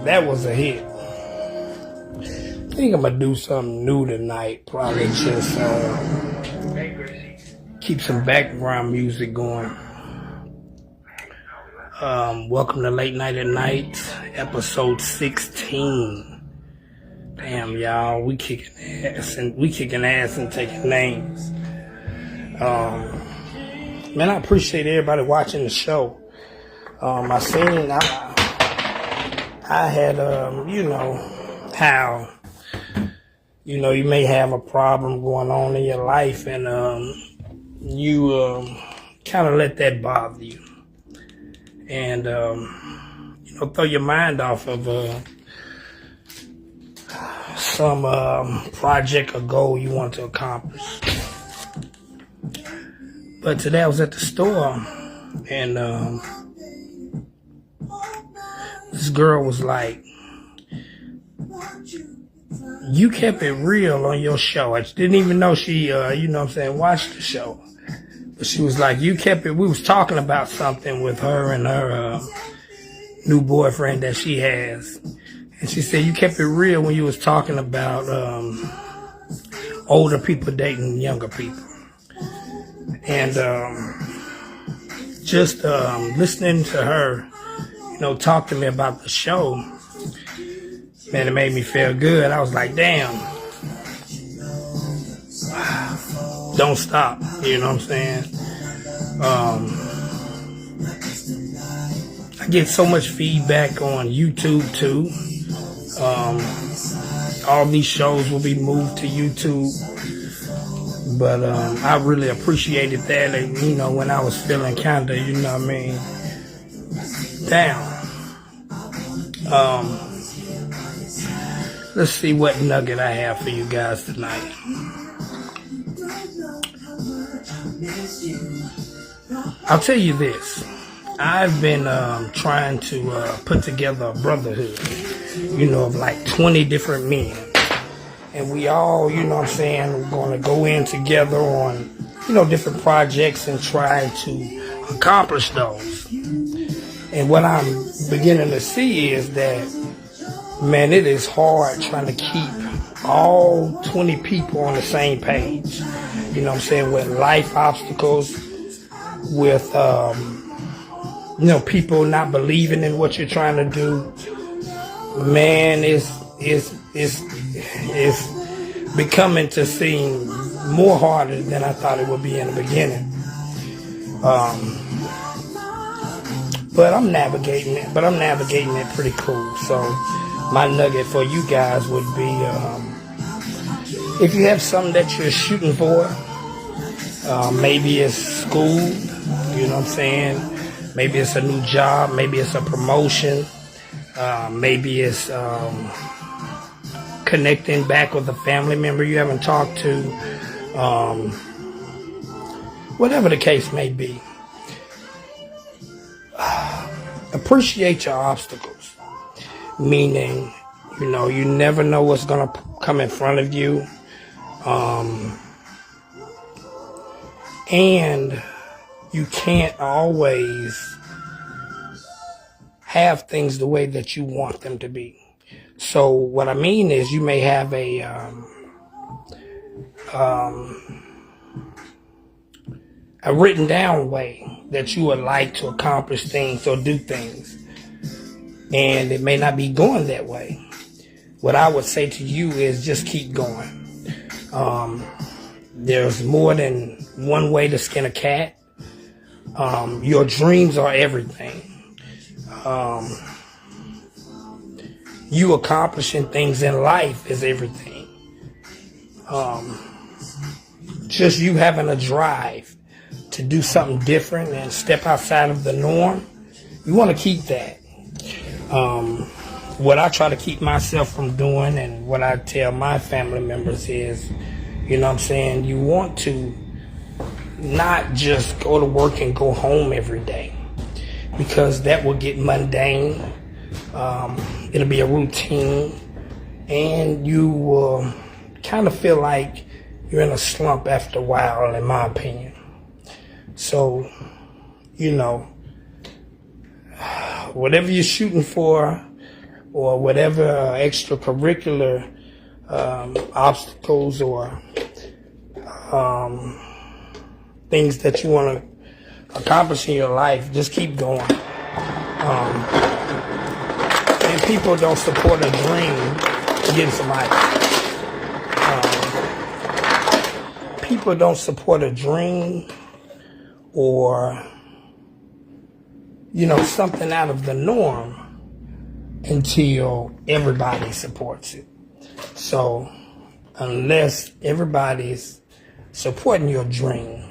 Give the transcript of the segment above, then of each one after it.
That was a hit. I think I'm gonna do something new tonight. Probably just keep some background music going. Welcome to Late Night at Night, episode 16. Damn, y'all, we kicking ass and taking names. Man, I appreciate everybody watching the show. I had, how, you may have a problem going on in your life and, you, kind of let that bother you. And, throw your mind off of, some, project or goal you want to accomplish. But today I was at the store and, this girl was like, you kept it real on your show. I didn't even know she, watched the show. But she was like, you kept it, we was talking about something with her and her new boyfriend that she has. And she said, you kept it real when you was talking about older people dating younger people. And just listening to her, talk to me about the show, man, it made me feel good. I was like, damn, don't stop, you know what I'm saying? I get so much feedback on YouTube too. All these shows will be moved to YouTube. But I really appreciated that, and, when I was feeling kind of, down. Let's see what nugget I have for you guys tonight. I'll tell you this. I've been trying to put together a brotherhood, of like 20 different men. And we all, we're going to go in together on, different projects and try to accomplish those. And what I'm beginning to see is that, man, it is hard trying to keep all 20 people on the same page. With life obstacles, with, people not believing in what you're trying to do. Man, it's becoming to seem more harder than I thought it would be in the beginning. But I'm navigating it. But I'm navigating it pretty cool. So my nugget for you guys would be, if you have something that you're shooting for, maybe it's school, Maybe it's a new job. Maybe it's a promotion. Maybe it's connecting back with a family member you haven't talked to. Whatever the case may be. Appreciate your obstacles. Meaning, you never know what's going to come in front of you. And you can't always have things the way that you want them to be. So what I mean is you may have a written down way that you would like to accomplish things or do things. And it may not be going that way. What I would say to you is just keep going. There's more than one way to skin a cat. Your dreams are everything. You accomplishing things in life is everything. Just you having a drive to do something different and step outside of the norm, you want to keep that. What I try to keep myself from doing and what I tell my family members is, you want to not just go to work and go home every day, because that will get mundane. It'll be a routine, and you will kind of feel like you're in a slump after a while, in my opinion. So, whatever you're shooting for, or whatever extracurricular obstacles or things that you want to accomplish in your life, just keep going. And people don't support a dream against life. People don't support a dream or, something out of the norm until everybody supports it. So unless everybody's supporting your dream,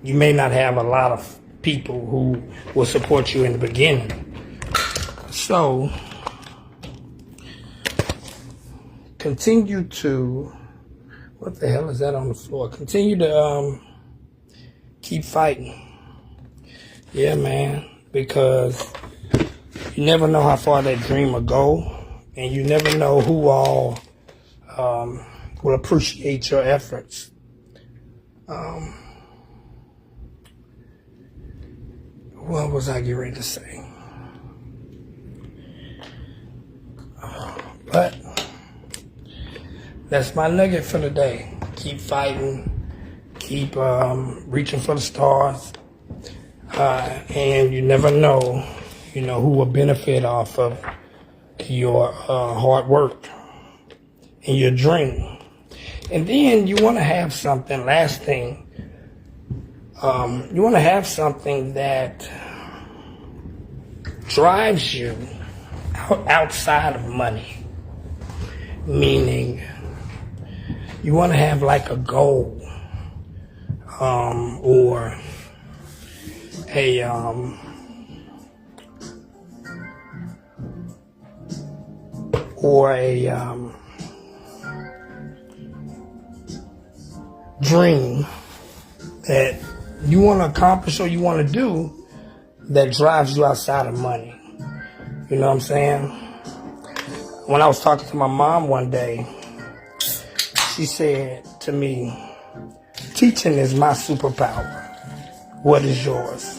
you may not have a lot of people who will support you in the beginning. So continue to, what the hell is that on the floor? Continue to keep fighting. Yeah, man, because you never know how far that dream will go, and you never know who all will appreciate your efforts. What was I getting ready to say? But that's my nugget for the day. Keep fighting. Keep reaching for the stars. And you never know, who will benefit off of your hard work and your dream. And then you want to have something, last thing, you want to have something that drives you outside of money. Meaning, you want to have like a goal, or a dream that you want to accomplish or you want to do that drives you outside of money. You know what I'm saying? When I was talking to my mom one day, she said to me, teaching is my superpower. What is yours?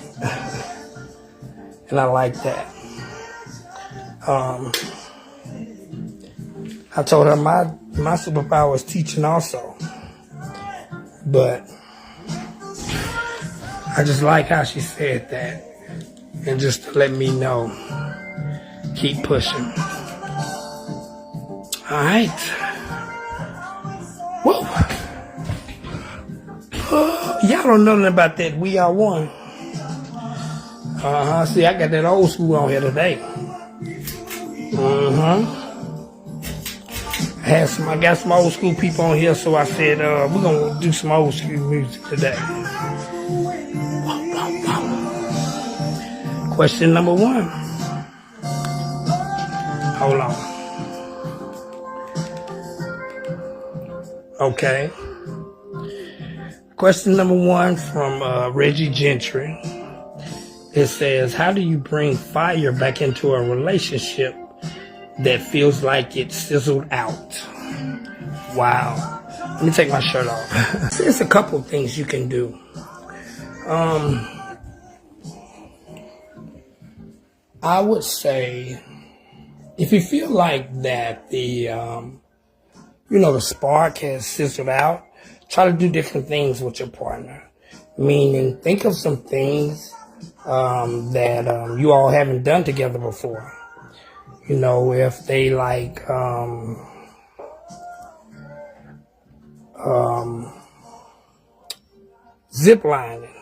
And I like that. I told her my superpower is teaching also. But I just like how she said that. And just to let me know, keep pushing. All right. Whoa. Y'all don't know nothing about that We Are One. See, I got that old school on here today. I got some old school people on here, so I said, we're going to do some old school music today. Question number 1. Hold on. Okay. Question number 1 from Reggie Gentry. It says, how do you bring fire back into a relationship that feels like it's sizzled out? Wow. Let me take my shirt off. There's a couple of things you can do. I would say, if you feel like that the spark has sizzled out, try to do different things with your partner. Meaning, think of some things that you all haven't done together before. If they like zip lining,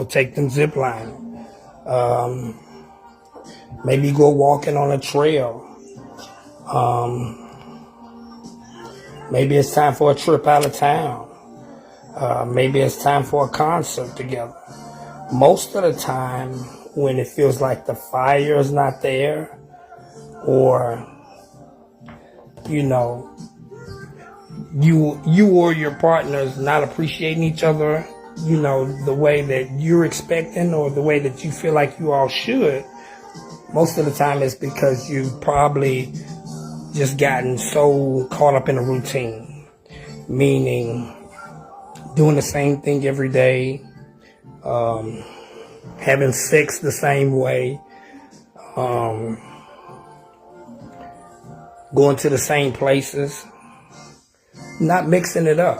take them zip lining. Maybe go walking on a trail. Maybe it's time for a trip out of town. Maybe it's time for a concert together. Most of the time, when it feels like the fire is not there, or you or your partner is not appreciating each other, the way that you're expecting or the way that you feel like you all should, most of the time it's because you've probably just gotten so caught up in a routine. Meaning, doing the same thing every day, having sex the same way, going to the same places, not mixing it up.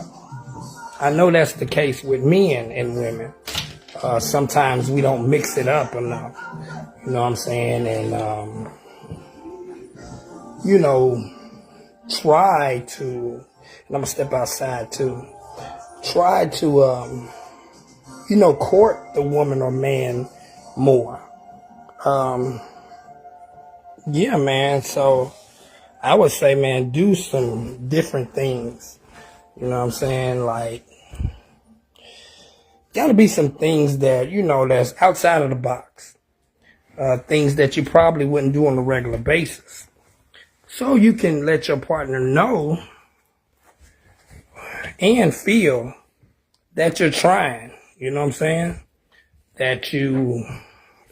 I know that's the case with men and women. Sometimes we don't mix it up enough. You know what I'm saying? And, try to, and I'm going to step outside too, try to, court the woman or man more. Yeah, man. So I would say, man, do some different things. You know what I'm saying? Like, gotta be some things that, that's outside of the box. Things that you probably wouldn't do on a regular basis. So you can let your partner know and feel that you're trying. You know what I'm saying? That you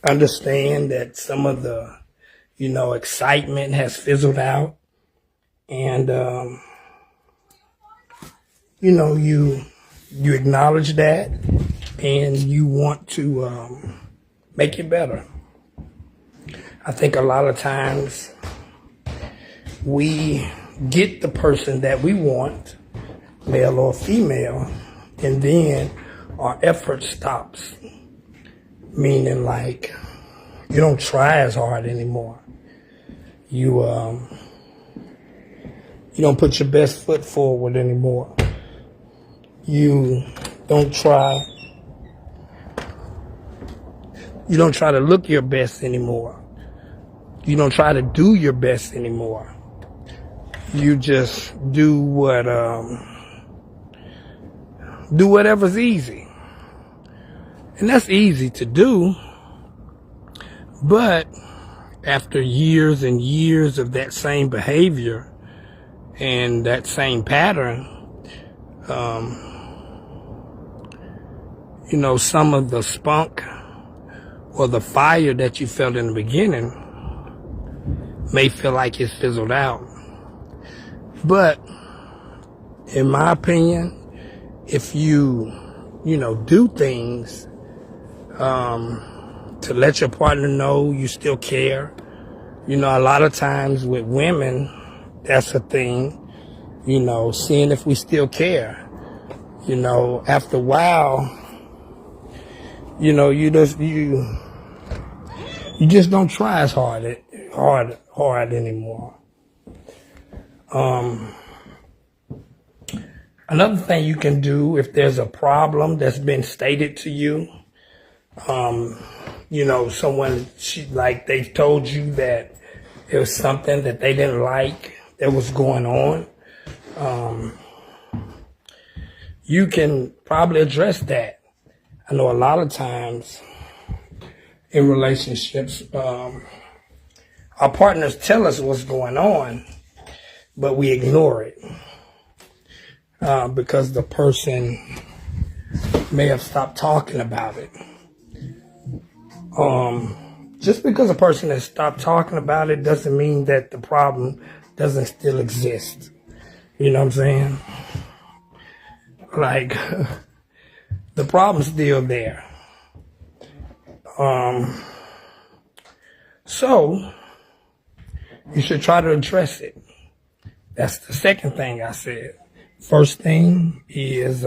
understand that some of the, excitement has fizzled out. And, you acknowledge that and you want to make it better. I think a lot of times we get the person that we want, male or female, and then our effort stops. Meaning, like, you don't try as hard anymore. You don't put your best foot forward anymore. You don't try to look your best anymore. You don't try to do your best anymore. You just do whatever's easy. And that's easy to do. But after years and years of that same behavior and that same pattern, some of the spunk or the fire that you felt in the beginning may feel like it's fizzled out. But in my opinion, if you do things to let your partner know you still care. A lot of times with women, that's a thing, seeing if we still care. After a while, you just don't try as hard anymore. Another thing you can do if there's a problem that's been stated to you, someone, they've told you that it was something that they didn't like that was going on, you can probably address that. I know a lot of times in relationships, our partners tell us what's going on, but we ignore it because the person may have stopped talking about it. Just because a person has stopped talking about it doesn't mean that the problem doesn't still exist. You know what I'm saying? Like, the problem's still there. So, you should try to address it. That's the second thing I said. First thing is,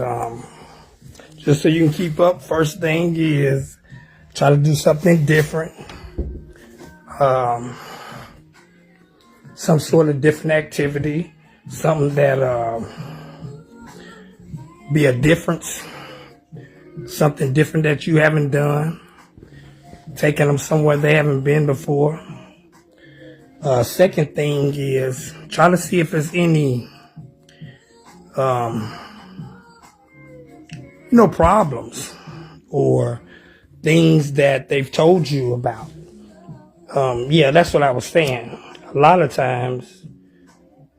just so you can keep up, first thing is try to do something different. Some sort of different activity. Something that be a difference. Something different that you haven't done. Taking them somewhere they haven't been before. Second thing is try to see if there's any problems or things that they've told you about. That's what I was saying. A lot of times,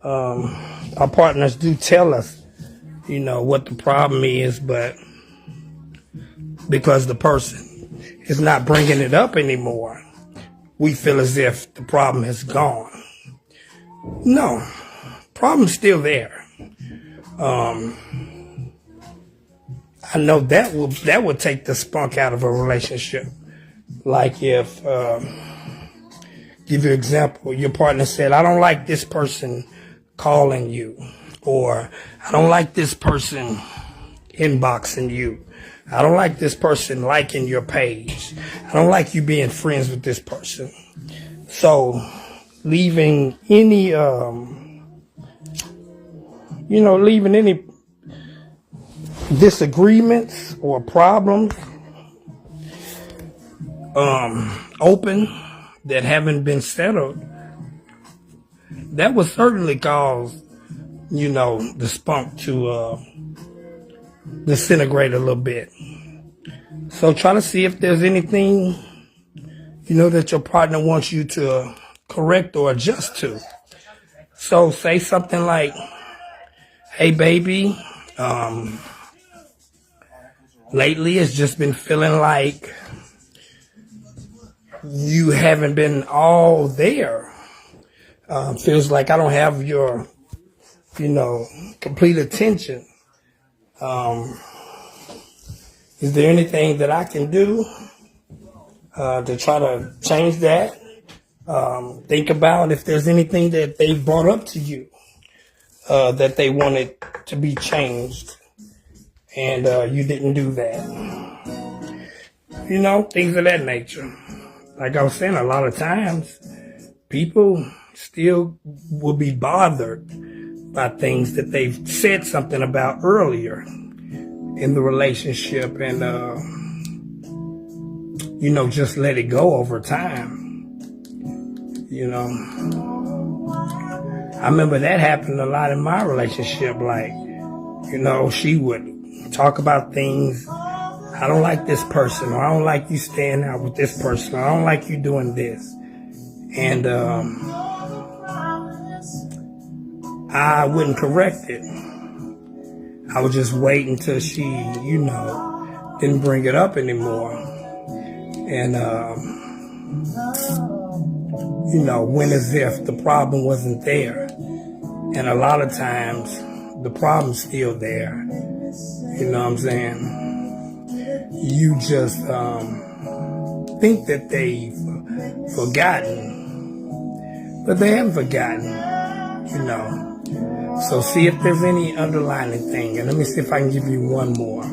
our partners do tell us, what the problem is, but because the person is not bringing it up anymore, we feel as if the problem has gone. No, problem's still there. I know that will take the spunk out of a relationship. Like if give you an example. Your partner said, I don't like this person calling you, or I don't like this person inboxing you. I don't like this person liking your page. I don't like you being friends with this person. So leaving any, leaving any disagreements or problems open that haven't been settled, that would certainly cause, the spunk to disintegrate a little bit. So try to see if there's anything, that your partner wants you to correct or adjust to. So say something like, hey, baby, lately it's just been feeling like you haven't been all there. Feels like I don't have your, complete attention. Is there anything that I can do to try to change that? Think about if there's anything that they brought up to you that they wanted to be changed, and you didn't do that. Things of that nature. Like I was saying, a lot of times people still will be bothered by things that they've said something about earlier in the relationship, and just let it go over time. I remember that happened a lot in my relationship. Like, she would talk about things. I don't like this person, or I don't like you staying out with this person, or I don't like you doing this. And I wouldn't correct it. I would just wait until she, didn't bring it up anymore. And, went as if the problem wasn't there. And a lot of times, the problem's still there. You know what I'm saying? You just think that they've forgotten, but they haven't forgotten, So see if there's any underlying thing. And let me see if I can give you one more.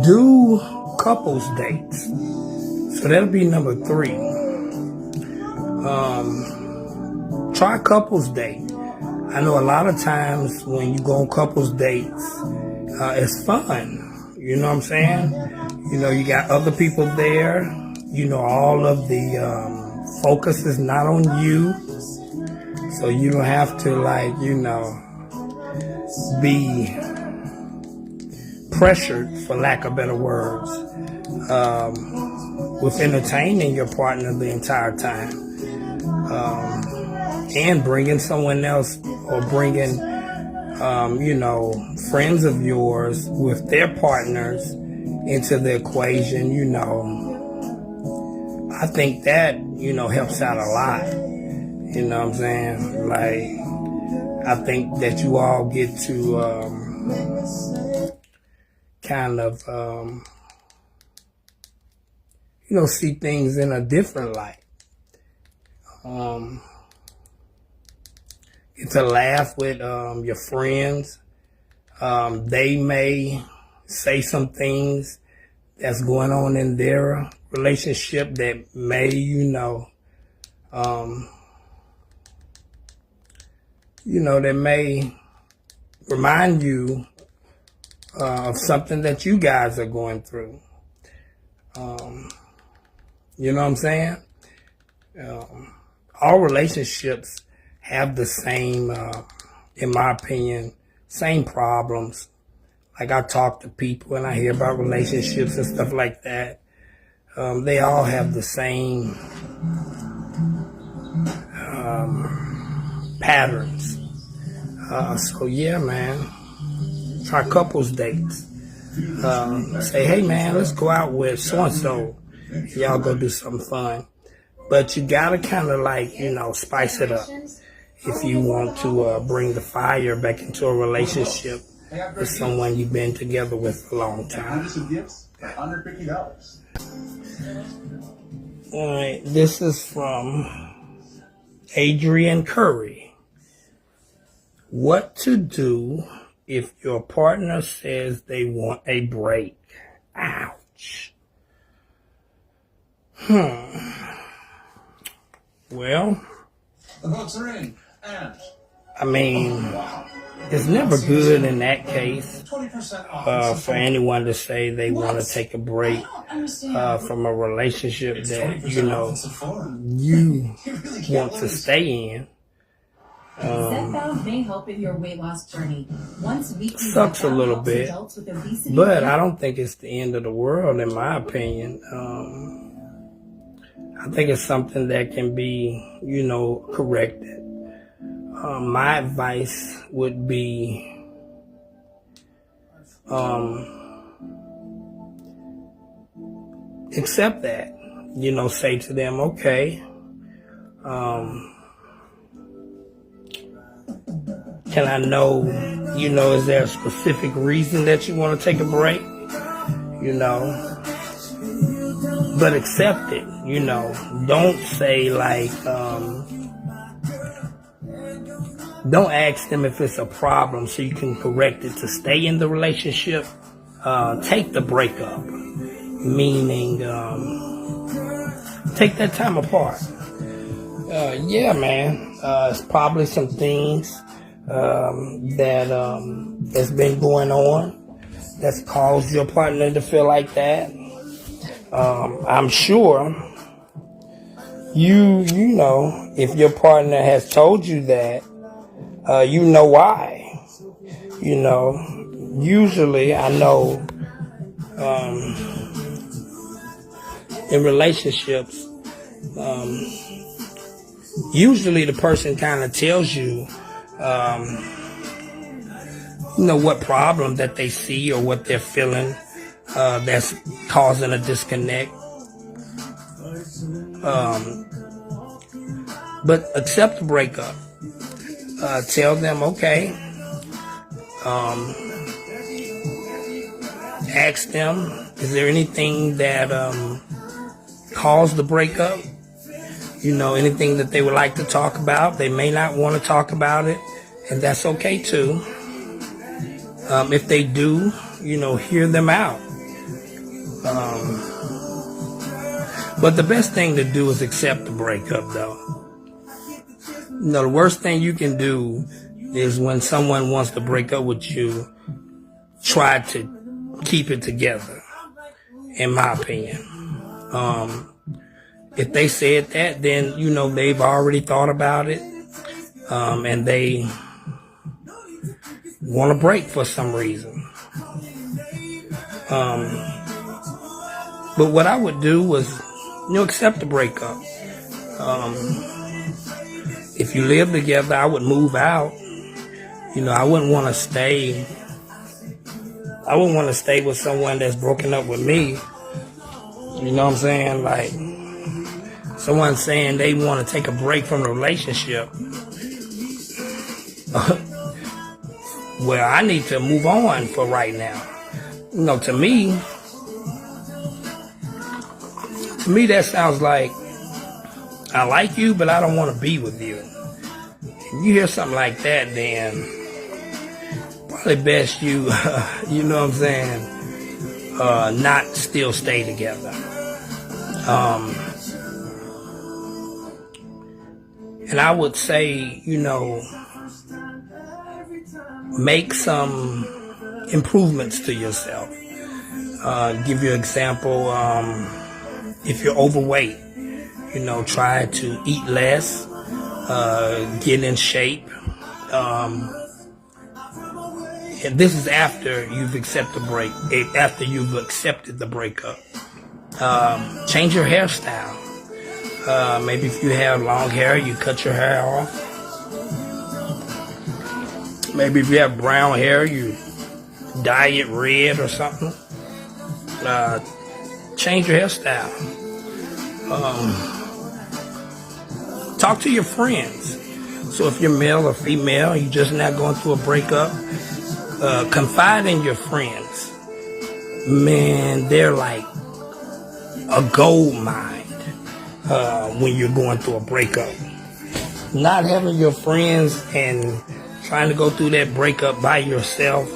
Do couples dates. So that'll be number 3. Try couples date. I know a lot of times when you go on couples dates, it's fun. You know what I'm saying? You got other people there. All of the focus is not on you. So you don't have to be pressured, for lack of better words, with entertaining your partner the entire time. And bringing someone else, or bringing, friends of yours with their partners into the equation, I think that, helps out a lot. You know what I'm saying? Like, I think that you all get to kind of, see things in a different light. Get to laugh with your friends. They may say some things that's going on in their relationship that may, that may remind you of something that you guys are going through. You know what I'm saying? All relationships have the same, in my opinion, same problems. Like, I talk to people and I hear about relationships and stuff like that. They all have the same patterns. So yeah, man, try couples dates. Say, hey man, let's go out with so-and-so. Y'all go do something fun. But you gotta kind of spice it up if you want to bring the fire back into a relationship. with someone you've been together with a long time. Hundreds of gifts for under $50. All right, this is from Adrian Curry. What to do if your partner says they want a break? Ouch. Well, the votes are in, and I mean, it's never good in that case for anyone to say they want to take a break from a relationship that, you know, you want to stay in. Zepbound may help in your weight loss journey. Sucks a little bit, but I don't think it's the end of the world, in my opinion. I think it's something that can be, you know, corrected. My advice would be accept that. You know, say to them, okay, can I know, you know, is there a specific reason that you want to take a break? You know, but accept it, you know. Don't say like, don't ask them if it's a problem so you can correct it to stay in the relationship. Take the breakup, meaning take that time apart. Yeah, man, it's probably some things that has been going on that's caused your partner to feel like that. I'm sure you know, if your partner has told you that, you know why. You know, usually I know in relationships, usually the person kind of tells you, you know, what problem that they see or what they're feeling that's causing a disconnect. But accept the breakup. Tell them, okay. Ask them, is there anything that caused the breakup? You know, anything that they would like to talk about. They may not want to talk about it, and that's okay too. If they do, you know, hear them out. But the best thing to do is accept the breakup, though. You know, the worst thing you can do is when someone wants to break up with you, try to keep it together, in my opinion. If they said that, then, you know, they've already thought about it, and they want to break for some reason. But what I would do was, you know, accept the breakup. If you live together, I would move out. You know, I wouldn't want to stay with someone that's broken up with me. You know what I'm saying? Like, someone saying they want to take a break from the relationship. Well, I need to move on for right now. You know, to me, that sounds like I like you, but I don't want to be with you. If you hear something like that, then probably best you, you know what I'm saying, not still stay together. And I would say, you know, make some improvements to yourself. Give you an example, if you're overweight, you know, try to eat less, get in shape. And this is after you've accepted the breakup. Change your hairstyle. Maybe if you have long hair, you cut your hair off. Maybe if you have brown hair, you dye it red or something. Change your hairstyle. Talk to your friends. So if you're male or female, you're just not going through a breakup, confide in your friends. Man, they're like a gold mine when you're going through a breakup. Not having your friends and trying to go through that breakup by yourself,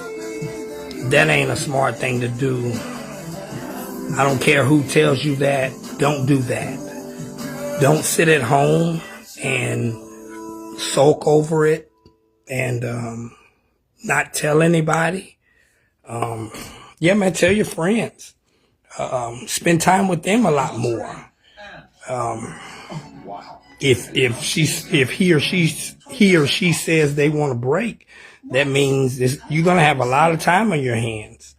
that ain't a smart thing to do. I don't care who tells you that. Don't do that. Don't sit at home and sulk over it and not tell anybody. Yeah, man, tell your friends. Spend time with them a lot more. If he or she says they want to break, that means you're gonna have a lot of time on your hands.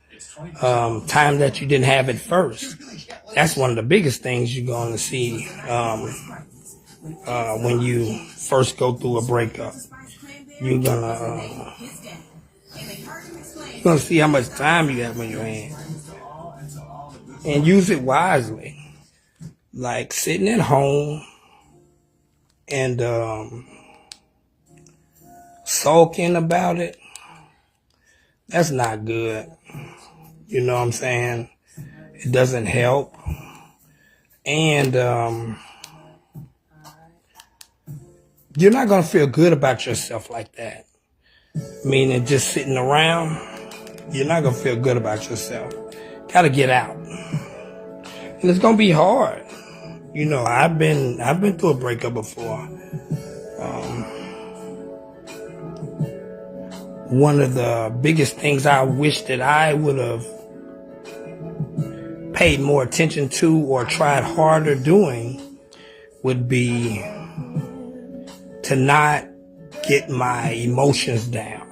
Time that you didn't have at first. That's one of the biggest things you're going to see when you first go through a breakup. You're gonna see how much time you have on your hands, and use it wisely. Like sitting at home and sulking about it. That's not good. You know what I'm saying? It doesn't help. And you're not going to feel good about yourself like that. Meaning just sitting around, you're not going to feel good about yourself. Got to get out. And it's going to be hard. You know, I've been through a breakup before. One of the biggest things I wish that I would have paid more attention to or tried harder doing would be to not get my emotions down.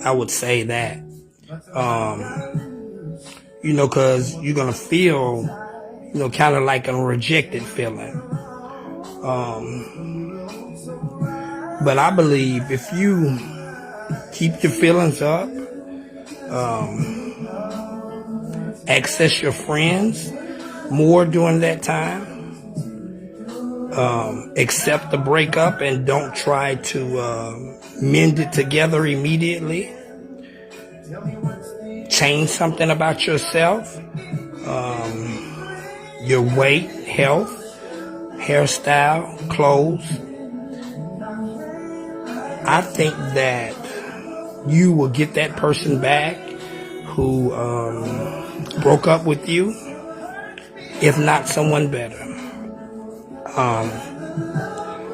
I would say that. You know, because you're going to feel, you know, kind of like a rejected feeling. But I believe if you keep your feelings up, access your friends more during that time, accept the breakup and don't try to mend it together immediately. Change something about yourself, your weight, health, hairstyle, clothes. I think that you will get that person back who broke up with you, if not someone better.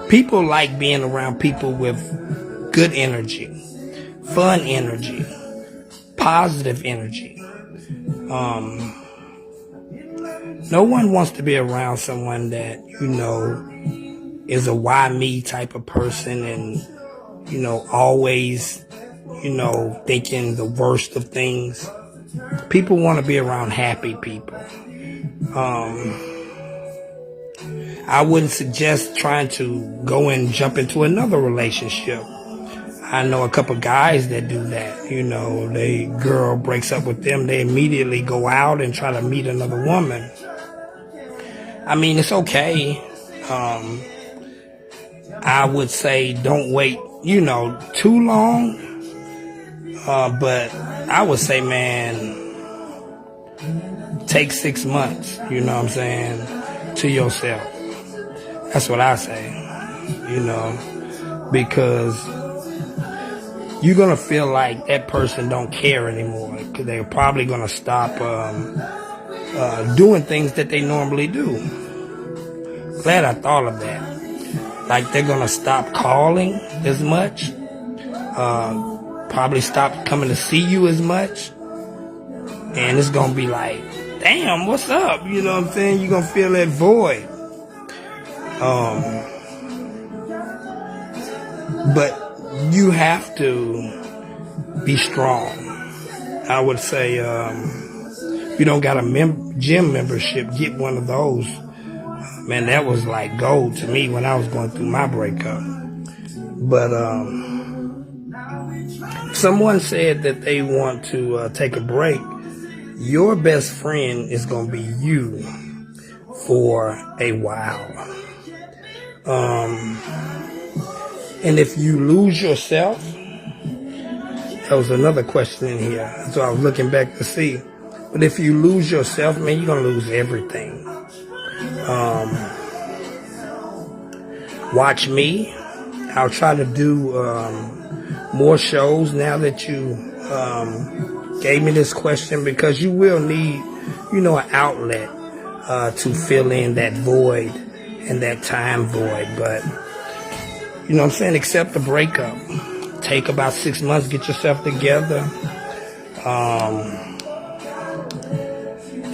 People like being around people with good energy, fun energy, positive energy. No one wants to be around someone that, you know, is a why me type of person and, you know, always, you know, thinking the worst of things. People want to be around happy people. I wouldn't suggest trying to go and jump into another relationship. I know a couple guys that do that. You know, girl breaks up with them, they immediately go out and try to meet another woman. I mean, it's okay. I would say don't wait, you know, too long. But I would say, man, take 6 months, you know what I'm saying, to yourself. That's what I say, you know, because you're going to feel like that person don't care anymore because they're probably going to stop doing things that they normally do. Glad I thought of that. Like they're going to stop calling as much, probably stop coming to see you as much, and it's going to be like, damn, what's up? You know what I'm saying? You're going to feel that void. But you have to be strong. I would say, if you don't got a gym membership, get one of those. Man, that was like gold to me when I was going through my breakup. But someone said that they want to take a break. Your best friend is going to be you for a while. And if you lose yourself, There was another question in here, so I was looking back to see. But if you lose yourself, man, you're gonna lose everything. Watch me. I'll try to do more shows now that you gave me this question, because you will need, an outlet to fill in that void and that time void. But, what I'm saying, accept the breakup. Take about 6 months, get yourself together.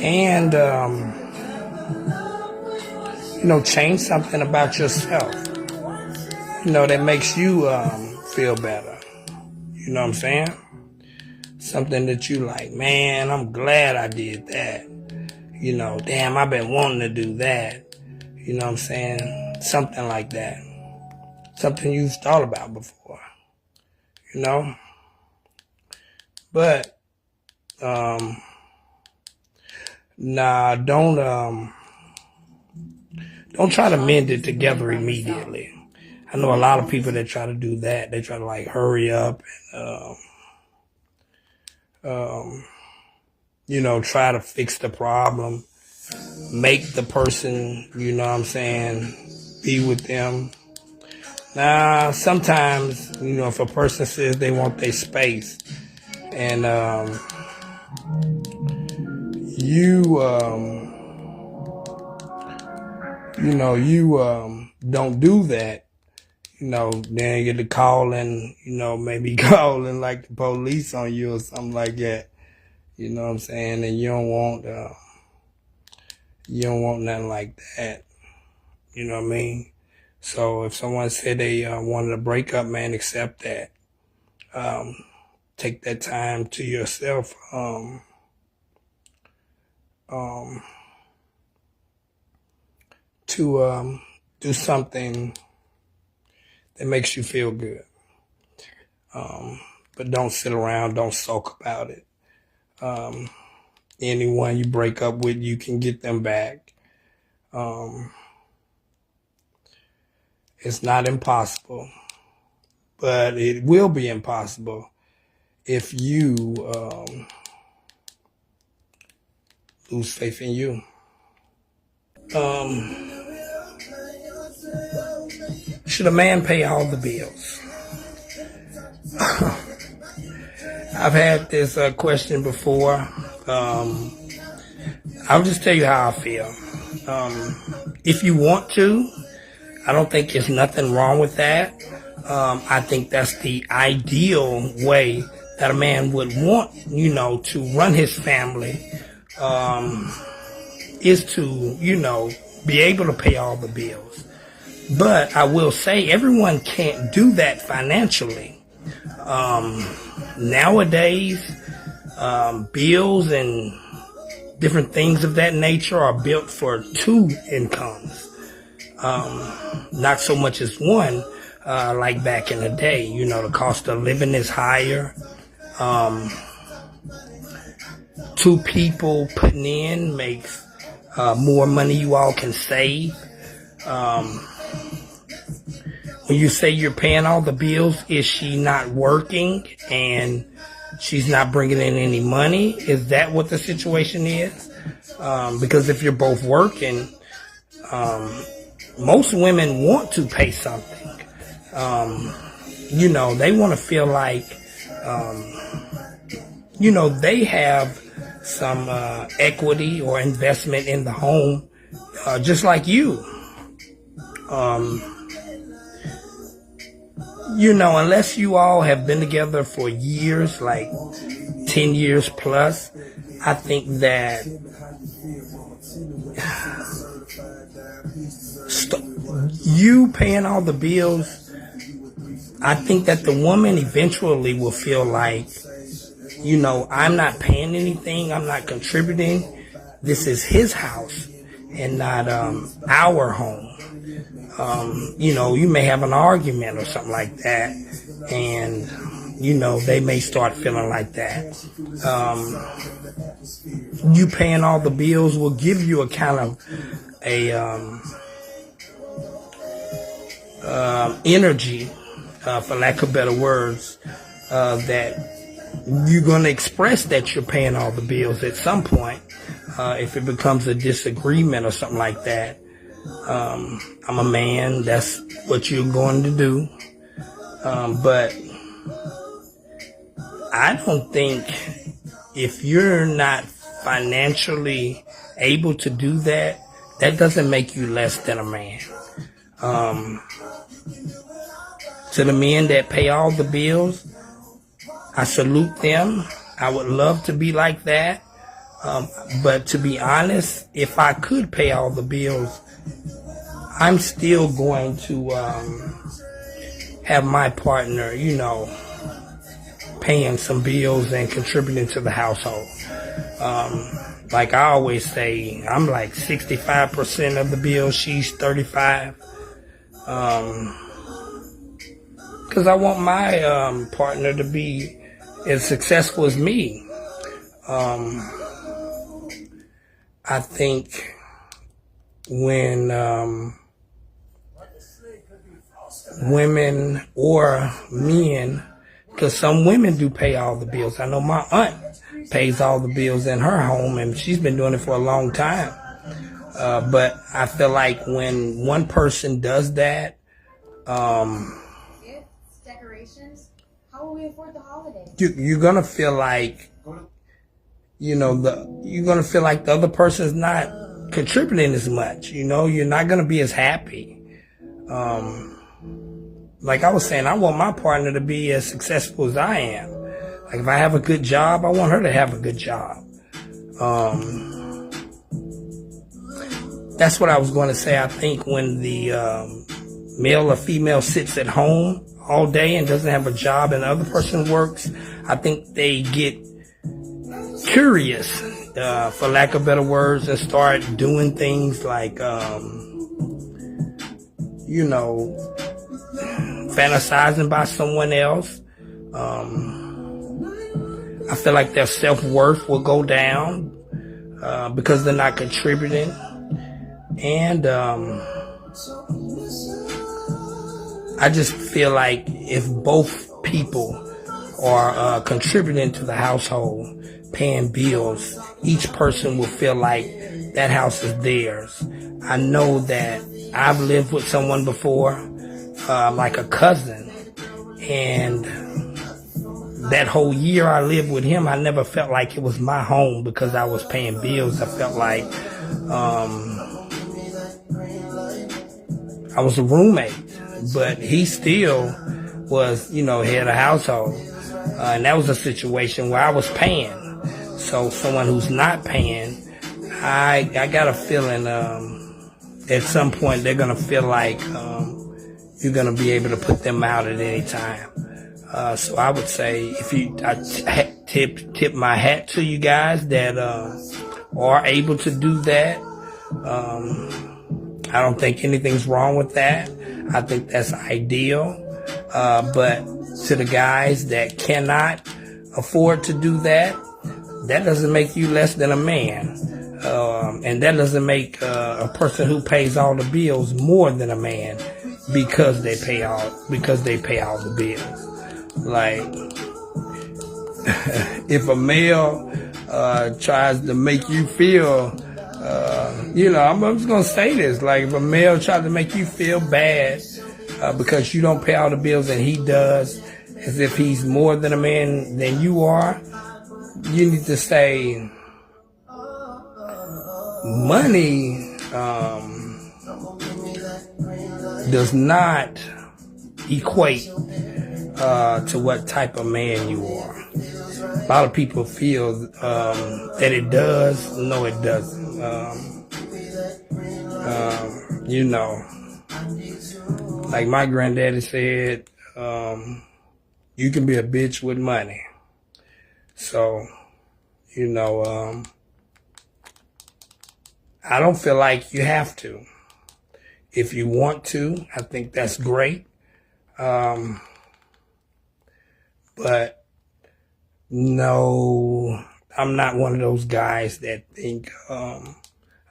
And change something about yourself, that makes you feel better. You know what I'm saying? Something that you like, man, I'm glad I did that. Damn, I've been wanting to do that. You know what I'm saying? Something like that. Something you've thought about before. But, nah, don't try to mend it together immediately. I know a lot of people that try to do that. They try to hurry up and, try to fix the problem, make the person, be with them. Now, sometimes, if a person says they want their space and, you don't do that, then you get to calling, maybe calling the police on you or something like that. You know what I'm saying? And you don't want nothing like that. You know what I mean? So if someone said they wanted to break up, man, accept that. Take that time to yourself. To do something that makes you feel good. But don't sit around, don't sulk about it. Anyone you break up with, you can get them back. It's not impossible, but it will be impossible if you lose faith in you. Should a man pay all the bills? I've had this question before. I'll just tell you how I feel. If you want to, I don't think there's nothing wrong with that. I think that's the ideal way that a man would want, to run his family, is to, be able to pay all the bills. But I will say everyone can't do that financially. Nowadays, bills and different things of that nature are built for 2 incomes. Not so much as one, like back in the day. The cost of living is higher. 2 people putting in makes more money you all can save. When you say you're paying all the bills, is she not working and she's not bringing in any money? Is that what the situation is? Because if you're both working, most women want to pay something. They want to feel like, they have some equity or investment in the home, just like you. Unless you all have been together for years, like 10 years plus, I think that you paying all the bills, I think that the woman eventually will feel like, I'm not paying anything, I'm not contributing. This is his house and not our home. You may have an argument or something like that, and, they may start feeling like that. You paying all the bills will give you a kind of energy, for lack of better words, that you're going to express that you're paying all the bills at some point. If it becomes a disagreement or something like that, I'm a man. That's what you're going to do. But I don't think if you're not financially able to do that, that doesn't make you less than a man. To the men that pay all the bills, I salute them. I would love to be like that. But to be honest, if I could pay all the bills, I'm still going to have my partner, paying some bills and contributing to the household. Like I always say, I'm like 65% of the bills, she's 35. Because I want my partner to be as successful as me. I think when women or men, because some women do pay all the bills. I know my aunt pays all the bills in her home, and she's been doing it for a long time. But I feel like when one person does that, decorations, how will we afford the holiday? you're gonna feel like, you're gonna feel like the other person's not contributing as much. You're not gonna be as happy. Like I was saying, I want my partner to be as successful as I am. Like if I have a good job, I want her to have a good job. That's what I was going to say. I think when the male or female sits at home all day and doesn't have a job and the other person works, I think they get curious, for lack of better words, and start doing things like, fantasizing by someone else. I feel like their self-worth will go down because they're not contributing. And I just feel like if both people are contributing to the household, paying bills, each person will feel like that house is theirs. I know that I've lived with someone before, like a cousin, and that whole year I lived with him, I never felt like it was my home because I was paying bills. I felt like I was a roommate, but he still was, head of household. And that was a situation where I was paying. So someone who's not paying, I got a feeling at some point they're going to feel like you're going to be able to put them out at any time. So I would say I tip my hat to you guys that are able to do that. I don't think anything's wrong with that. I think that's ideal. But to the guys that cannot afford to do that, that doesn't make you less than a man. And that doesn't make a person who pays all the bills more than a man because they pay all the bills. Like, if a male tries to make you feel, I'm just gonna say this, like if a male tries to make you feel bad because you don't pay all the bills and he does, as if he's more than a man than you are, you need to say, money does not equate to what type of man you are. A lot of people feel that it does. No, it doesn't. Like my granddaddy said, you can be a bitch with money. So, I don't feel like you have to. If you want to, I think that's great. But no, I'm not one of those guys that think a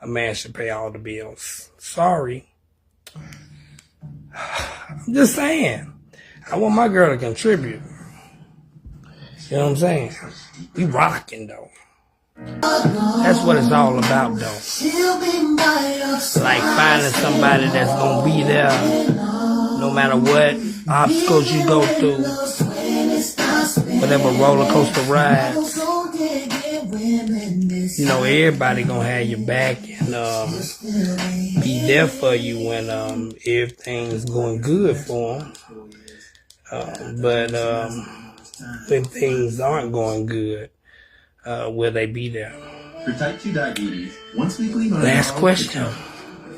man should pay all the bills. Sorry. I'm just saying. I want my girl to contribute. You know what I'm saying? We rocking though. That's what it's all about though. Like finding somebody that's gonna be there no matter what obstacles you go through, whatever roller coaster rides. You know, everybody gonna have your back and be there for you when everything's going good for them. But when things aren't going good, will they be there? For type 2 diabetes, once weekly. Last question.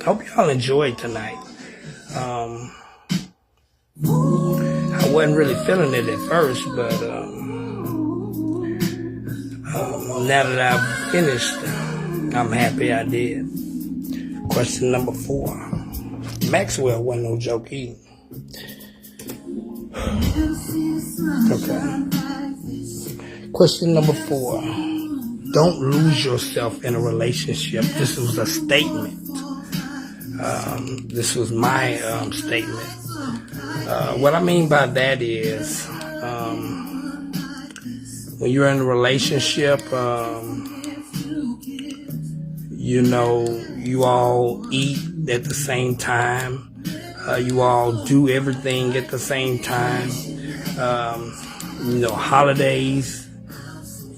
Hope y'all enjoyed tonight. I wasn't really feeling it at first, but now that I've finished, I'm happy I did. Question number 4. Maxwell wasn't no joke either. Okay. Question number 4. Don't lose yourself in a relationship. This was a statement. This was my statement. What I mean by that is, when you're in a relationship, you know, you all eat at the same time. You all do everything at the same time. You know, holidays,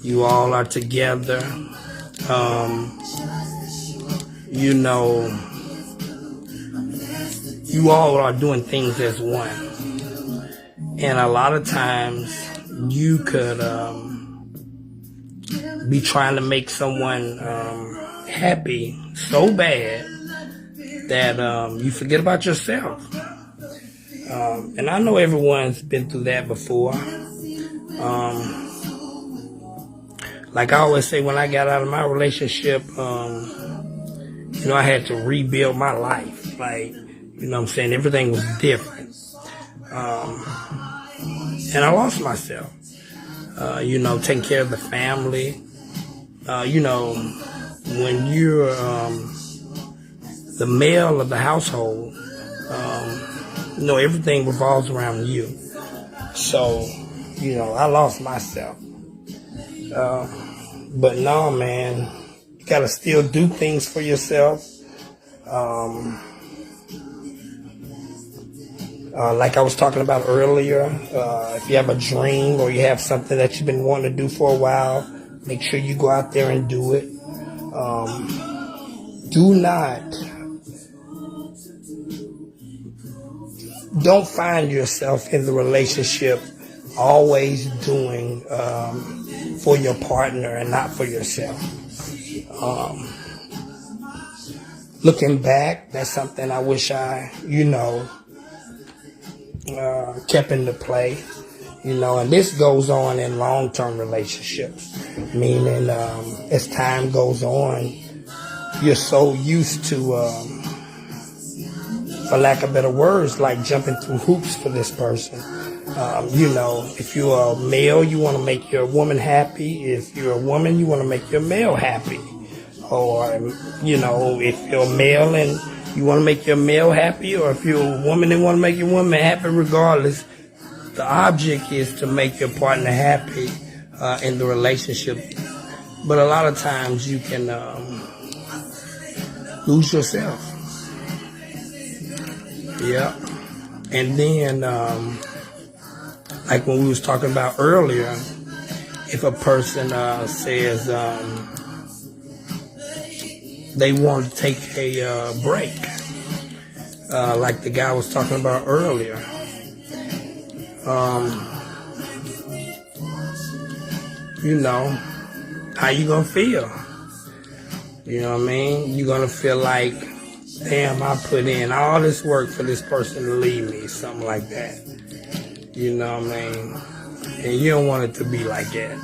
you all are together. You know, you all are doing things as one. And a lot of times you could be trying to make someone happy so bad that you forget about yourself. And I know everyone's been through that before. Like I always say, when I got out of my relationship, you know, I had to rebuild my life. Like, you know what I'm saying? Everything was different. And I lost myself. You know, taking care of the family. You know, when you're the male of the household, you know, everything revolves around you. So, you know, I lost myself. But no, man, you gotta still do things for yourself. Like I was talking about earlier, if you have a dream or you have something that you've been wanting to do for a while, make sure you go out there and do it. Don't find yourself in the relationship always doing for your partner and not for yourself. Looking back, that's something I wish I, you know, kept into play. You know, and this goes on in long-term relationships, meaning as time goes on, you're so used to, for lack of better words, like jumping through hoops for this person. You know, if you're a male, you want to make your woman happy. If you're a woman, you want to make your male happy. Or, you know, if you're a male and you want to make your male happy, or if you're a woman and want to make your woman happy, regardless, the object is to make your partner happy in the relationship. But a lot of times you can lose yourself. Yeah. And then, like when we was talking about earlier, if a person says they want to take a break, like the guy was talking about earlier, you know, how you gonna feel? You know what I mean? You're gonna feel like, damn, I put in all this work for this person to leave me, something like that. You know what I mean? And you don't want it to be like that.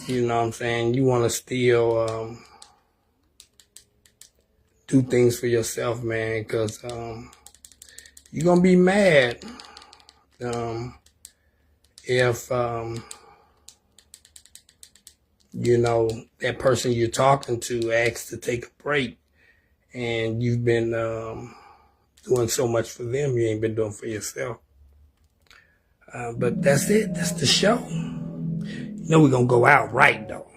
You know what I'm saying? You want to still do things for yourself, man, because you're going to be mad if, you know, that person you're talking to asks to take a break and you've been doing so much for them you ain't been doing for yourself. But that's it. That's the show. You know we're gonna go out right though.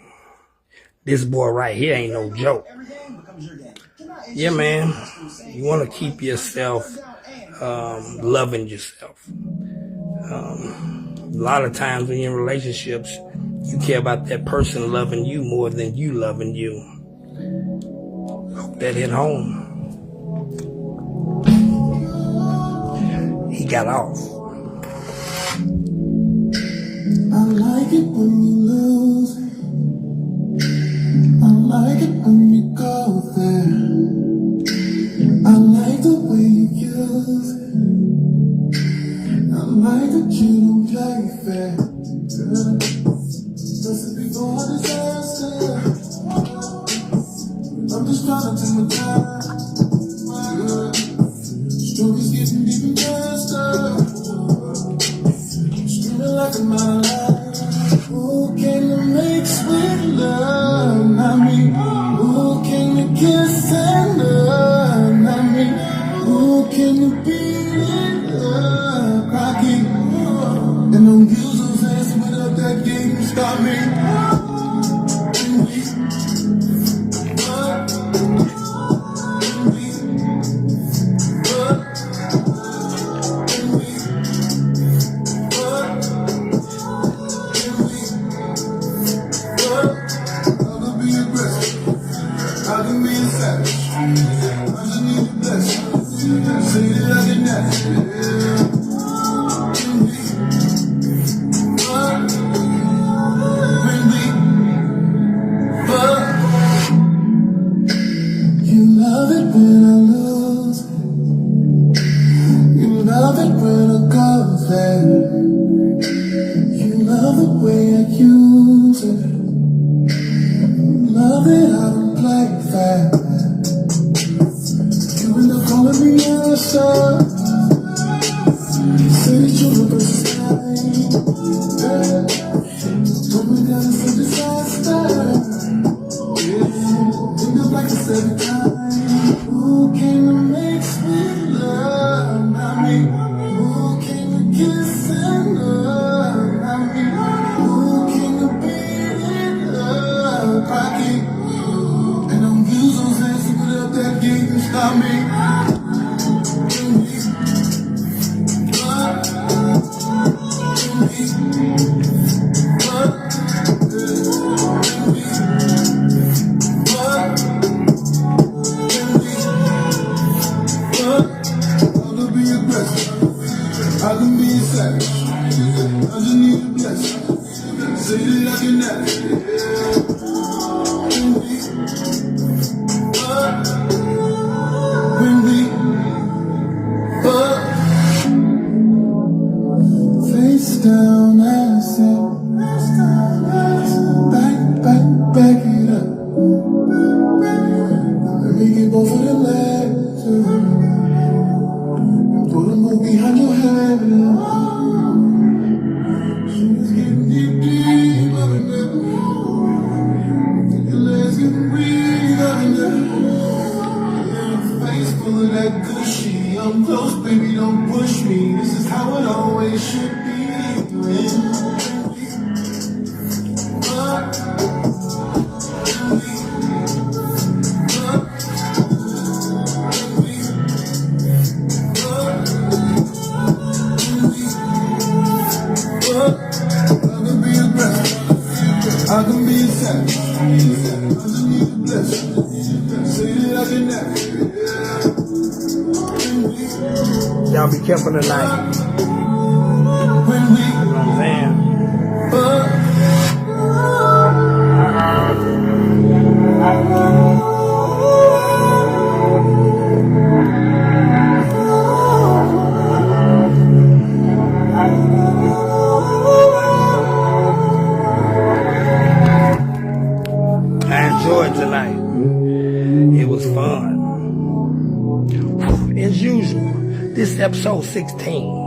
This boy right here ain't no joke. Yeah, man. You want to keep yourself loving yourself. A lot of times when you're in relationships, you care about that person loving you more than you loving you. Hope that hit home. He got off. I like it when you lose it. I like it when you go there. I like the way you use it. I like that you don't play fair. This is before disaster. I'm just trying to take my time. Stories getting even faster. Screaming like a mile high. Who can you make sweet love? Not me. Who can you kiss and love? Not me. Who can you be in love? Rocky. And don't use those hands without that game to stop me. You love it when I lose. You love it when I go there. You love the way I use it. You love it, I don't play fair. You end up calling me answer. You say that you're the best time. Told me that it's a disaster. End up like it's every time. Who can you make sweet love? Not me. Who can you kiss and love? Not me. Who can you be in love? Rocky. And don't use those hands to put up that gate and stop me. I can be a savage. I just need a blessing. Say that I can have it. When we face down ass up. Back it up. Let me get both of the legs. Put them all behind your head. She's getting deep up in there. Your legs getting weak up in there. Face full of that gushy. I'm close, baby, don't push me. This is how it always should be. I can be a savage. I just need a blessing. Say that I can have it. Y'all be careful tonight. When we You know what I'm saying? I enjoyed tonight. It was fun. As usual, this is episode 16.